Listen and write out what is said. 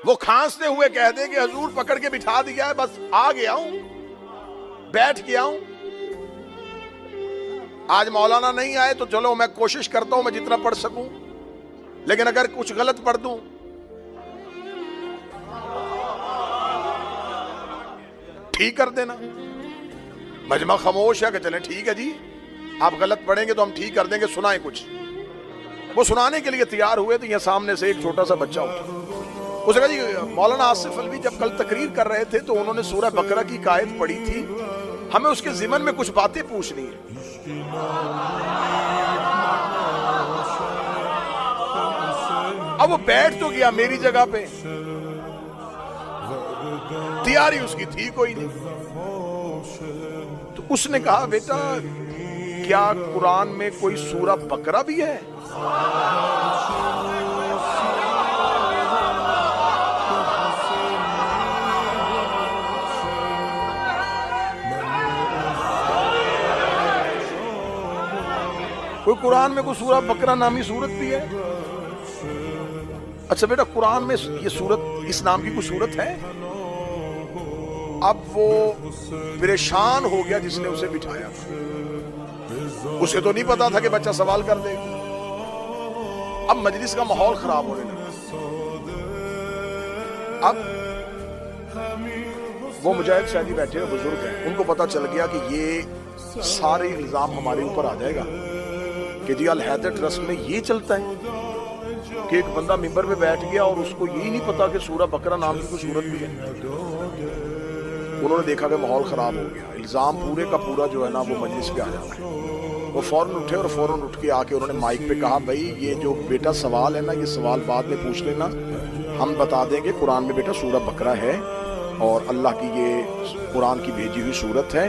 وہ کھانستے ہوئے کہہ دے کہ حضور پکڑ کے بٹھا دیا ہے، بس آ گیا ہوں، بیٹھ گیا ہوں، آج مولانا نہیں آئے تو چلو میں کوشش کرتا ہوں میں جتنا پڑھ سکوں، لیکن اگر کچھ غلط پڑھ دوں ٹھیک کر دینا۔ مجمع خاموش ہے کہ چلیں ٹھیک ہے جی، آپ غلط پڑھیں گے تو ہم ٹھیک کر دیں گے، سنائیں کچھ۔ وہ سنانے کے لیے تیار ہوئے تو یہ سامنے سے ایک چھوٹا سا بچہ اٹھا، اس نے کہا جی مولانا آصف الوی جب کل تقریر کر رہے تھے تو انہوں نے سورہ بقرہ کی ایک آیت پڑھی تھی، ہمیں اس کے ضمن میں کچھ باتیں پوچھنی ہیں۔ اب وہ بیٹھ تو گیا میری جگہ پہ، تیاری اس کی تھی کوئی نہیں، تو اس نے کہا بیٹا کیا قرآن میں کوئی سورہ بقرہ بھی ہے؟ کوئی قرآن میں کوئی سورہ بقرہ نامی سورت بھی ہے؟ اچھا بیٹا قرآن میں یہ سورت اس نام کی کوئی سورت ہے؟ اب وہ پریشان ہو گیا جس نے اسے بٹھایا تھا، اسے تو نہیں پتا تھا کہ بچہ سوال کر دے گا۔ اب مجلس کا ماحول خراب ہونے لگا۔ اب وہ مجاہد شاہ جی بیٹھے ہیں، بزرگ ہیں، ان کو پتا چل گیا کہ یہ سارے الزام ہمارے اوپر آ جائے گا کہ جی الحیدر ٹرسٹ میں یہ چلتا ہے کہ ایک بندہ ممبر پہ بیٹھ گیا اور اس کو یہی نہیں پتا کہ سورہ بقرہ نام کی کوئی سورت بھی ہے۔ انہوں نے دیکھا کہ ماحول خراب ہو گیا، الزام پورے کا پورا جو ہے نا وہ مجلس پہ آ جانا ہے۔ وہ فوراً اٹھے اور فوراً اٹھ کے آ کے انہوں نے مائک پہ کہا بھائی یہ جو بیٹا سوال ہے نا یہ سوال بعد میں پوچھ لینا، ہم بتا دیں گے قرآن میں بیٹا سورہ بقرہ ہے اور اللہ کی یہ قرآن کی بھیجی ہوئی سورت ہے۔